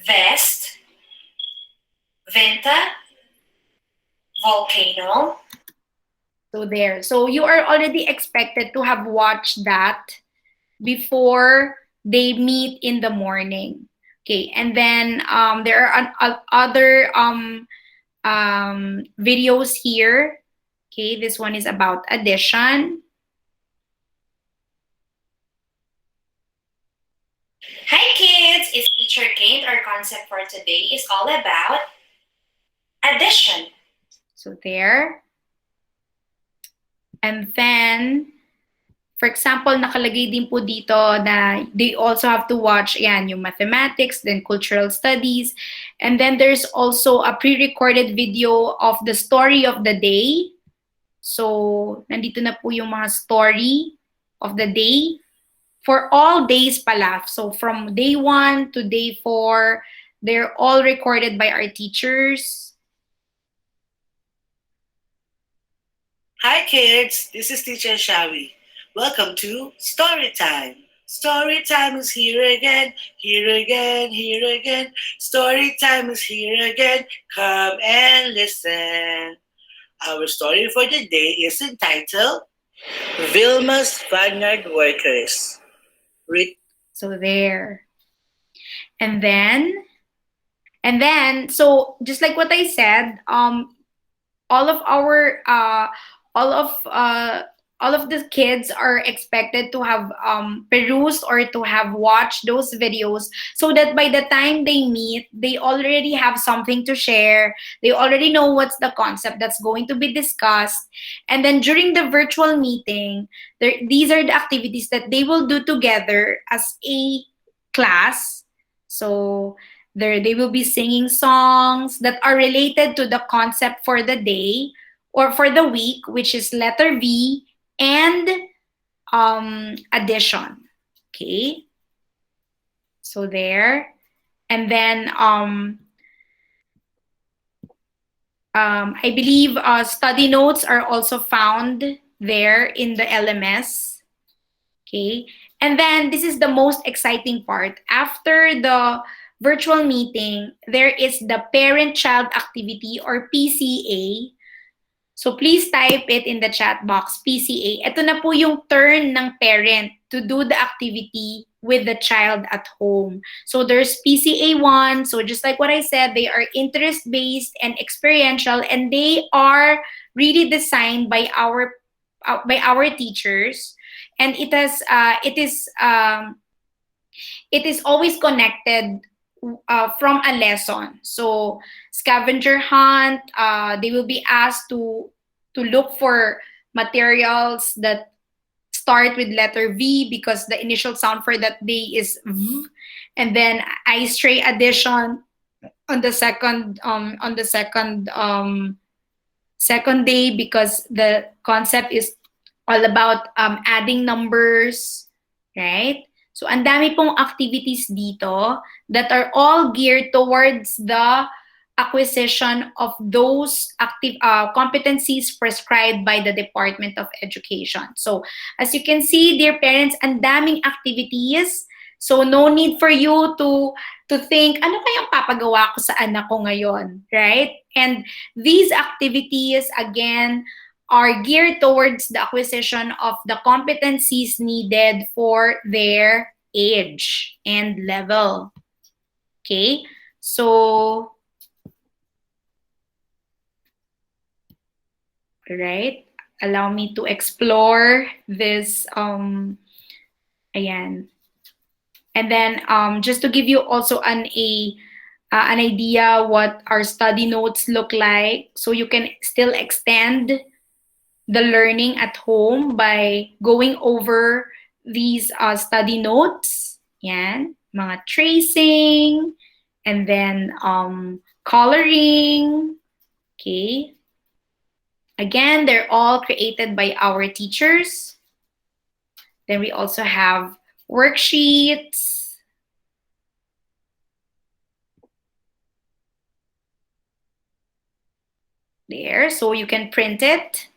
vest, vinta, volcano. So there. So you are already expected to have watched that before they meet in the morning. Okay, and then there are other videos here. Okay, this one is about addition. Hi kids, it's Teacher Kane. Our concept for today is all about addition. So there. And then, for example, nakalagay din po dito na they also have to watch yan, yung mathematics, then cultural studies. And then there's also a pre-recorded video of the story of the day. So, nandito na po yung mga story of the day for all days pala. So, from day 1 to day 4, they're all recorded by our teachers. Hi kids, this is Teacher Shawi. Welcome to Story Time. Story time is here again, here again, here again. Story time is here again. Come and listen. Our story for the day is entitled Vilma's Vineyard Workers. So there. And then, so just like what I said, all of our all of the kids are expected to have perused or to have watched those videos, so that by the time they meet, they already have something to share. They already know what's the concept that's going to be discussed. And then during the virtual meeting, these are the activities that they will do together as a class. So they will be singing songs that are related to the concept for the day or for the week, which is letter V and addition. Okay. So there. And then I believe study notes are also found there in the LMS. Okay. And then this is the most exciting part. After the virtual meeting, there is the parent-child activity or PCA. So please type it in the chat box, PCA. Ito na po yung turn ng parent to do the activity with the child at home. So there's PCA 1. So just like what I said, they are interest-based and experiential, and they are really designed by our teachers. And it is always connected from a lesson. So scavenger hunt, they will be asked to look for materials that start with letter V because the initial sound for that day is V. And then ice tray addition on the second day, because the concept is all about adding numbers, right? So, ang dami pong activities dito that are all geared towards the acquisition of those competencies prescribed by the Department of Education. So, as you can see, dear parents, ang daming activities. So, no need for you to think, ano kayang papagawa ko sa anak ko ngayon, right? And these activities, again, are geared towards the acquisition of the competencies needed for their age and level. Okay? So, right? Allow me to explore this, ayan. And then, just to give you also an idea what our study notes look like, so you can still extend the learning at home by going over these study notes. Yan, mga tracing, and then coloring. Okay. Again, they're all created by our teachers. Then we also have worksheets. There, so you can print it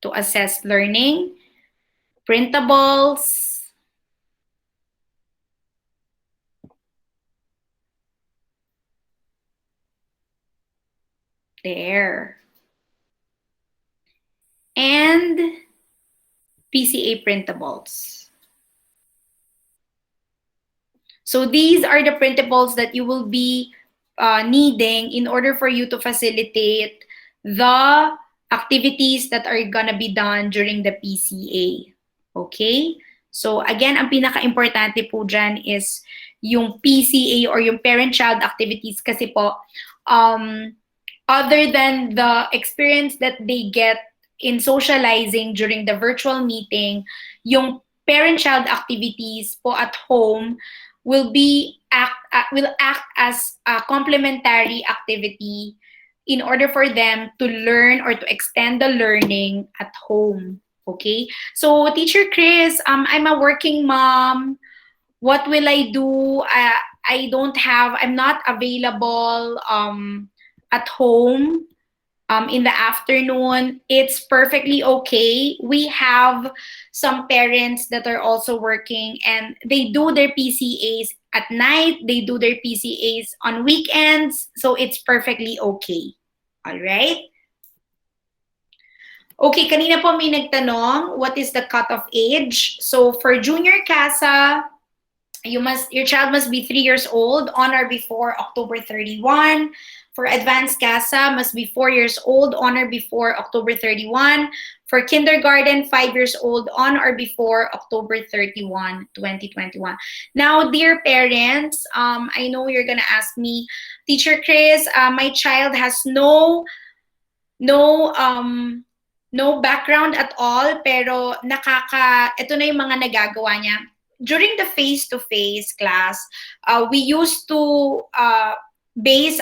to assess learning. Printables. There. And PCA printables. So these are the printables that you will be needing in order for you to facilitate the activities that are gonna be done during the PCA. Okay? So again, ang pinaka-importante po dyan is yung PCA or yung parent-child activities kasi po, other than the experience that they get in socializing during the virtual meeting, yung parent-child activities po at home will act as a complementary activity in order for them to learn or to extend the learning at home. Okay? So, Teacher Chris, I'm a working mom. What will I do? I'm not available at home in the afternoon. It's perfectly okay. We have some parents that are also working and they do their PCAs at night. They do their PCAs on weekends. So it's perfectly okay. All right? Okay, kanina po may nagtanong, what is the cutoff age? So for junior CASA, your child must be 3 years old on or before October 31. For advanced CASA, must be 4 years old on or before October 31. For kindergarten, 5 years old on or before October 31, 2021. Now, dear parents, I know you're gonna ask me, Teacher Chris, my child has no background at all, pero ito na yung mga nagagawa niya. During the face-to-face class, we used to base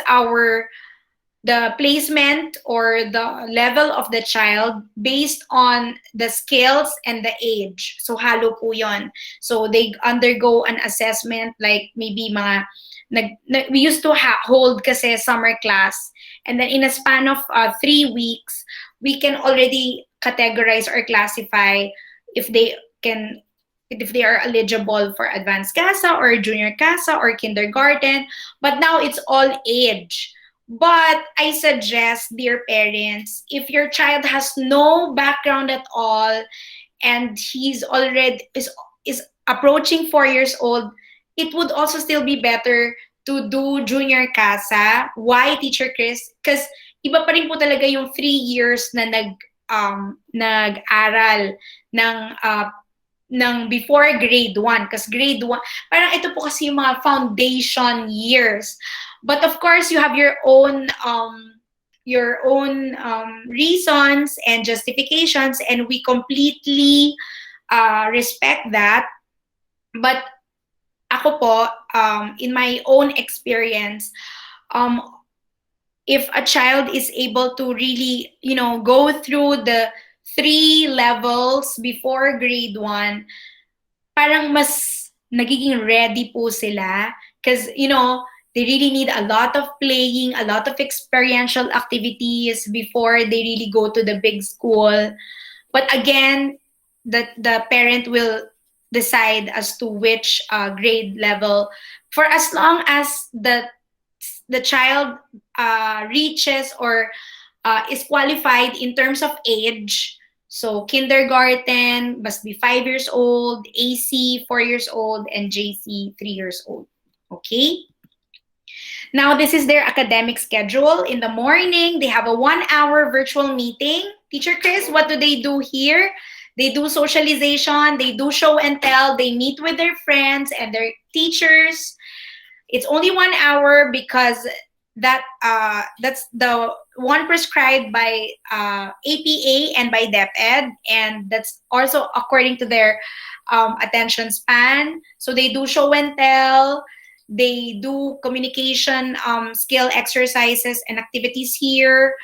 the placement or the level of the child based on the skills and the age. So halo po yon. So they undergo an assessment like maybe we used to hold kasi summer class, and then in a span of 3 weeks, we can already categorize or classify if they are eligible for advanced CASA or junior CASA or kindergarten. But now it's all age. But I suggest, dear parents, if your child has no background at all and he's already is approaching 4 years old, it would also still be better to do junior CASA. Why, Teacher Chris? Because iba pa rin po talaga yung 3 years na nag-aral ng before grade 1. Because grade 1, parang ito po kasi yung mga foundation years. But of course, you have your own reasons and justifications, and we completely respect that. But ako po, in my own experience, if a child is able to really, go through the 3 levels before grade 1, parang mas nagiging ready po sila. Because, They really need a lot of playing, a lot of experiential activities before they really go to the big school. But again, the parent will decide as to which grade level, for as long as the child reaches or is qualified in terms of age. So kindergarten must be 5 years old, AC 4 years old, and JC 3 years old. Okay. Now, this is their academic schedule. In the morning, they have a 1 hour virtual meeting. Teacher Chris, what do they do here? They do socialization, they do show and tell, they meet with their friends and their teachers. It's only 1 hour because that's the one prescribed by APA and by DepEd, and that's also according to their attention span. So they do show and tell, they do communication skill exercises and activities here.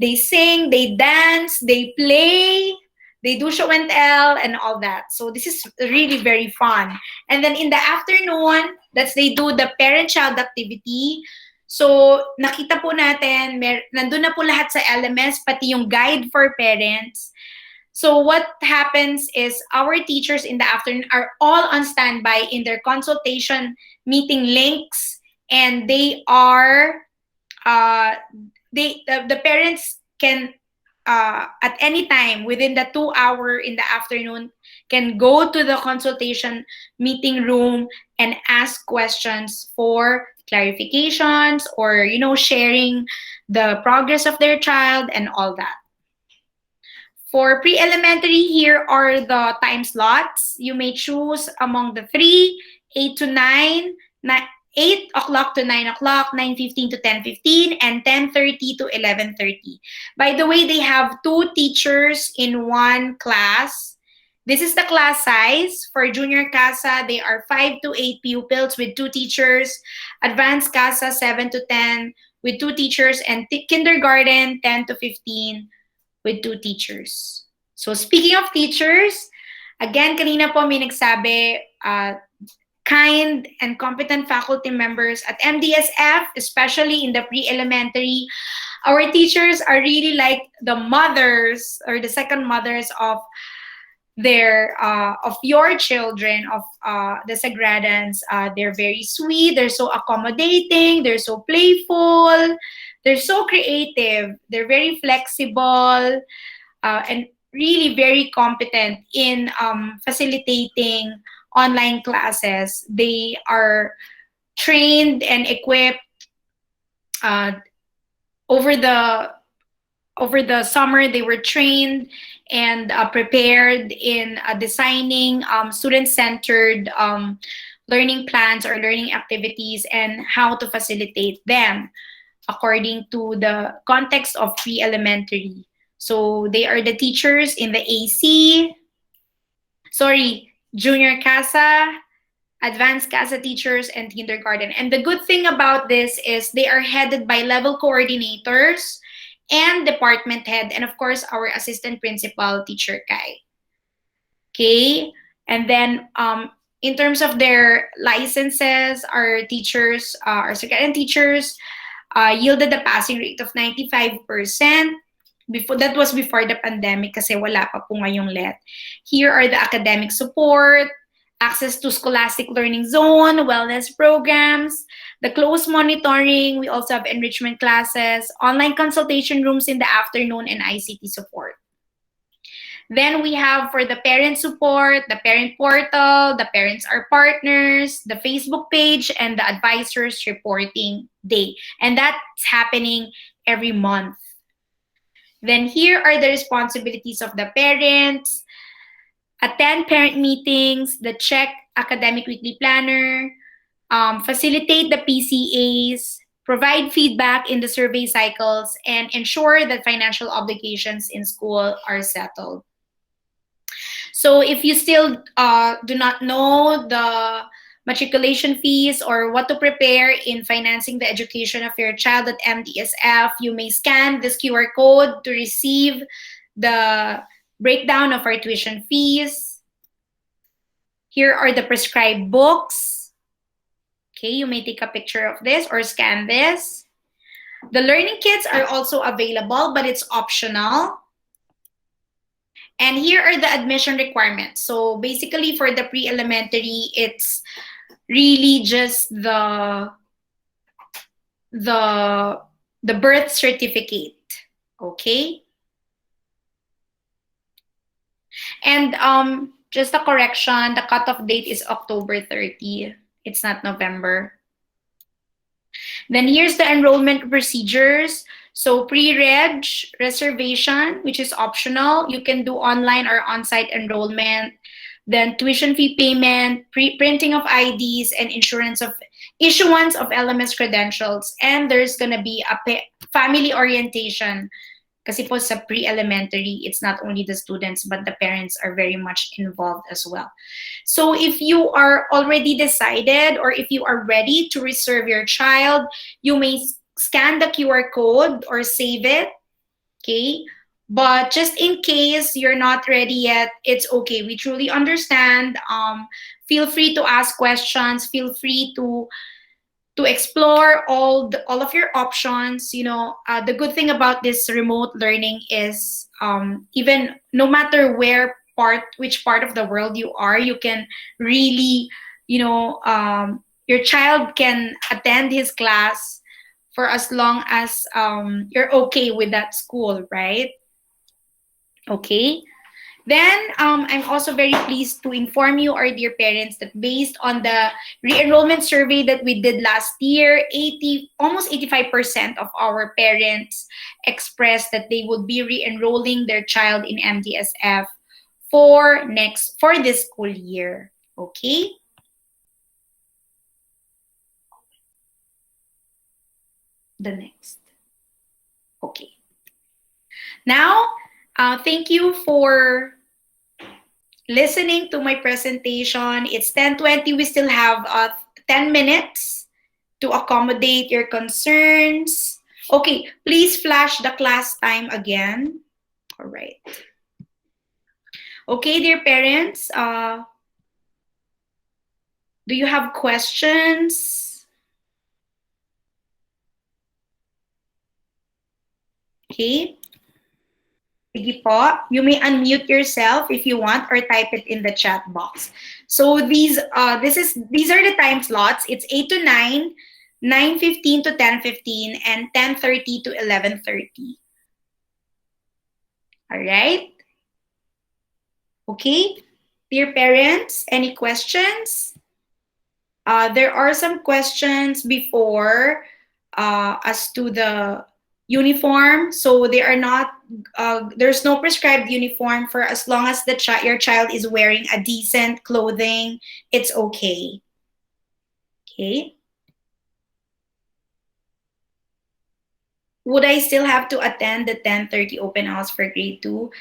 They sing, they dance, they play, they do show and tell and all that. So this is really very fun. And then in the afternoon, they do the parent-child activity. So nakita po natin, nandun na po lahat sa LMS, pati yung guide for parents. So what happens is our teachers in the afternoon are all on standby in their consultation meeting links, and they are the parents can at any time within the 2 hour in the afternoon can go to the consultation meeting room and ask questions for clarifications or sharing the progress of their child and all that. For pre-elementary, here are the time slots. You may choose among the three: 8 to 9, 8 o'clock to 9 o'clock, 9:15 to 10:15, and 10:30 to 11:30. By the way, they have 2 teachers in one class. This is the class size. For Junior CASA, they are 5 to 8 pupils with 2 teachers. Advanced CASA, 7 to 10 with 2 teachers. And kindergarten, 10 to 15 with 2 teachers. So speaking of teachers, again, kanina po may nagsabi, kind and competent faculty members at MDSF, especially in the pre-elementary. Our teachers are really like the mothers or the second mothers of your children, of the Sagradans. They're very sweet, they're so accommodating, they're so playful, they're so creative, they're very flexible, and really very competent in facilitating online classes. They are trained and equipped over the summer. They were trained and prepared in designing student-centered learning plans or learning activities and how to facilitate them according to the context of pre-elementary. So they are the teachers in the Junior CASA, Advanced CASA teachers, and kindergarten. And the good thing about this is they are headed by level coordinators and department head, and of course our assistant principal, Teacher Kai. Okay, and then in terms of their licenses, our teachers, our second teachers, yielded a passing rate of 95%. That was before the pandemic kasi wala pa po ngayong let. Here are the academic support, access to scholastic learning zone, wellness programs, the close monitoring. We also have enrichment classes, online consultation rooms in the afternoon, and ICT support. Then we have for the parent support, the parent portal, the parents are partners, the Facebook page, and the advisors reporting day. And that's happening every month. Then here are the responsibilities of the parents: attend parent meetings, the check academic weekly planner, facilitate the PCAs, provide feedback in the survey cycles, and ensure that financial obligations in school are settled. So if you still do not know the matriculation fees or what to prepare in financing the education of your child at MDSF, you may scan this QR code to receive the breakdown of our tuition fees. Here are the prescribed books. Okay, you may take a picture of this or scan this. The learning kits are also available, but it's optional. And here are the admission requirements. So basically for the pre-elementary, it's really just the the birth certificate. Okay? And just a correction, the cutoff date is October 30. It's not November. Then here's the enrollment procedures. So pre-reg reservation, which is optional. You can do online or on-site enrollment. Then tuition fee payment, printing of IDs, and issuance of LMS credentials. And there's gonna be a family orientation. Kasi po sa pre-elementary, it's not only the students, but the parents are very much involved as well. So if you are already decided or if you are ready to reserve your child, you may scan the QR code or save it, okay? But just in case you're not ready yet, it's okay. We truly understand. Feel free to ask questions. Feel free to explore all of your options. The good thing about this remote learning is even no matter which part of the world you are, you can really, your child can attend his class for as long as you're okay with that school, right? Okay. Then I'm also very pleased to inform you, our dear parents, that based on the re-enrollment survey that we did last year, almost 85% of our parents expressed that they would be re-enrolling their child in MDSF for this school year. Okay. The next. Okay. Now, thank you for listening to my presentation. It's 10:20. We still have 10 minutes to accommodate your concerns. Okay, please flash the class time again. All right. Okay, dear parents, do you have questions? Okay. Sige po. You may unmute yourself if you want or type it in the chat box. So these are the time slots. It's 8 to 9, 9:15 to 10:15, and 10:30 to 11:30. All right? Okay? Dear parents, any questions? There are some questions before as to the uniform. So they are not, there's no prescribed uniform for as long as your child is wearing a decent clothing, it's okay. Okay. Would I still have to attend the 10:30 open house for grade 2?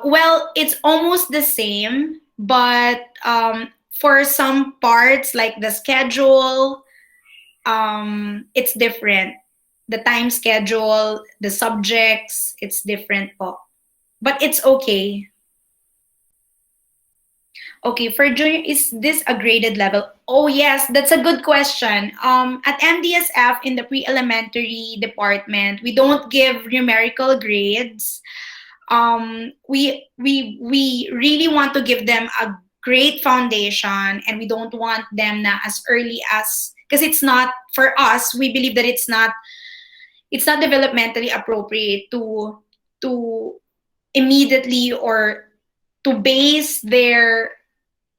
Well, it's almost the same, but for some parts like the schedule, it's different. The time schedule, the subjects, it's different po. But it's okay. Okay, for junior, is this a graded level? Oh yes, that's a good question. At MDSF in the pre-elementary department, we don't give numerical grades. We really want to give them a great foundation, and we don't want them na as early as, because it's not, for us, we believe that it's not developmentally appropriate to immediately or to base their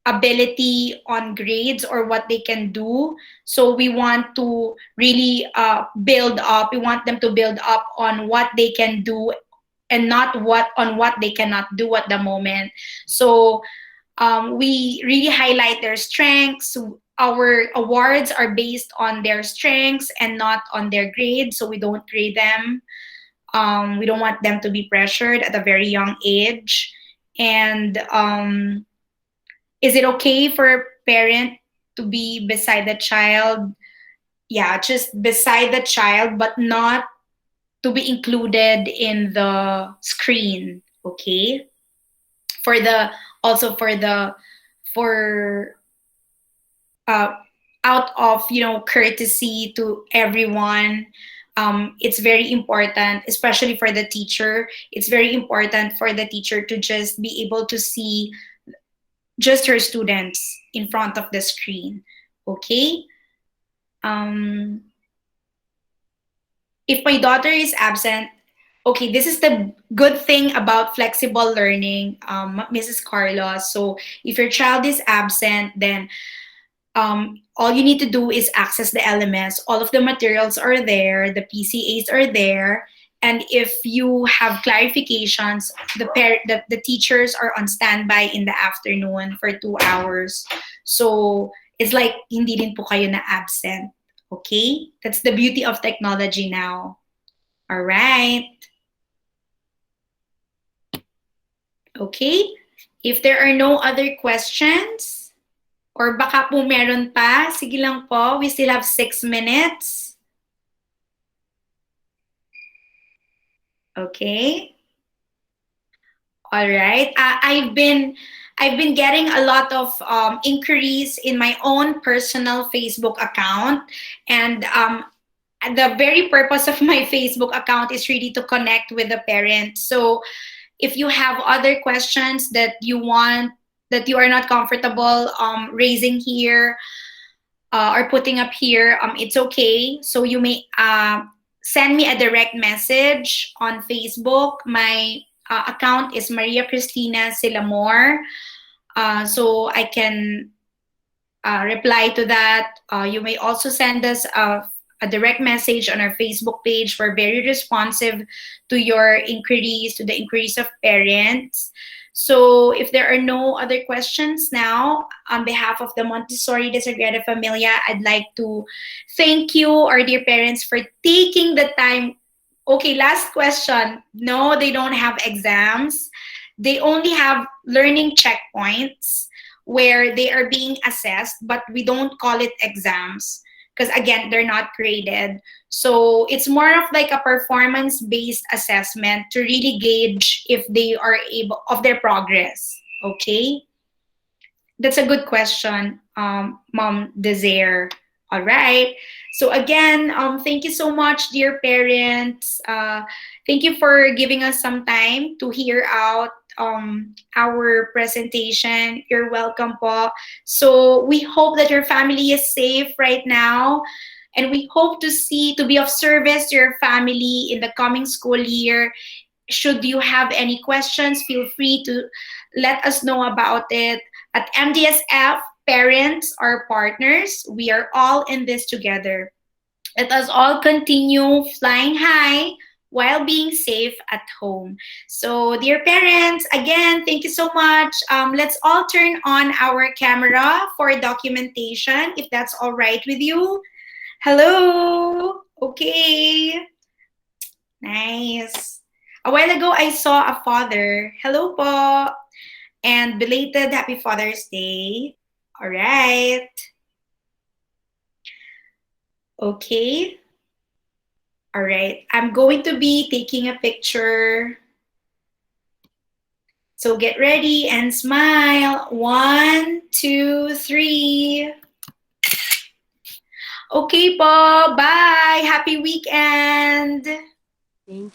ability on grades or what they can do. So we want to really build up. We want them to build up on what they can do and not what they cannot do at the moment. So we really highlight their strengths. Our awards are based on their strengths and not on their grades, so we don't grade them. We don't want them to be pressured at a very young age. And is it okay for a parent to be beside the child? Yeah, just beside the child, but not to be included in the screen, okay? For out of, courtesy to everyone. It's very important, especially for the teacher. It's very important for the teacher to just be able to see just her students in front of the screen. Okay? Um, if my daughter is absent, okay, this is the good thing about flexible learning, Mrs. Carlos. So if your child is absent, then all you need to do is access the LMS. All of the materials are there, the PCAs are there. And if you have clarifications, the teachers are on standby in the afternoon for 2 hours. So it's like hindi din po kayo na absent. Okay? That's the beauty of technology now. All right. Okay? If there are no other questions, or baka po meron pa, sige lang po, we still have 6 minutes. Okay? All right. I've been getting a lot of inquiries in my own personal Facebook account, and the very purpose of my Facebook account is really to connect with the parents. So if you have other questions that you are not comfortable raising here or putting up here, it's okay. So you may send me a direct message on Facebook. My account is Maria Cristina Silamor. So I can reply to that. You may also send us a direct message on our Facebook page. We're very responsive to your inquiries, to the inquiries of parents. So if there are no other questions now, on behalf of the Montessori de Sagrada Familia, I'd like to thank you, our dear parents, for taking the time. Okay, last question. No, they don't have exams. They only have learning checkpoints where they are being assessed, but we don't call it exams because, again, they're not graded. So it's more of like a performance-based assessment to really gauge if they are able of their progress. Okay, that's a good question, Mom Desire. All right. So again, thank you so much, dear parents. Thank you for giving us some time to hear out our presentation. You're welcome po. So we hope that your family is safe right now, and we hope to be of service to your family in the coming school year. Should you have any questions, feel free to let us know about it. At MDSF, parents are partners. We are all in this together. Let us all continue flying high while being safe at home. So, dear parents, again, thank you so much. Let's all turn on our camera for documentation, if that's all right with you. Hello. Okay. Nice. A while ago, I saw a father. Hello po. And belated Happy Father's Day. All right. Okay. All right. I'm going to be taking a picture. So get ready and smile. 1, 2, 3. Okay po. Bye. Happy weekend. Thank you.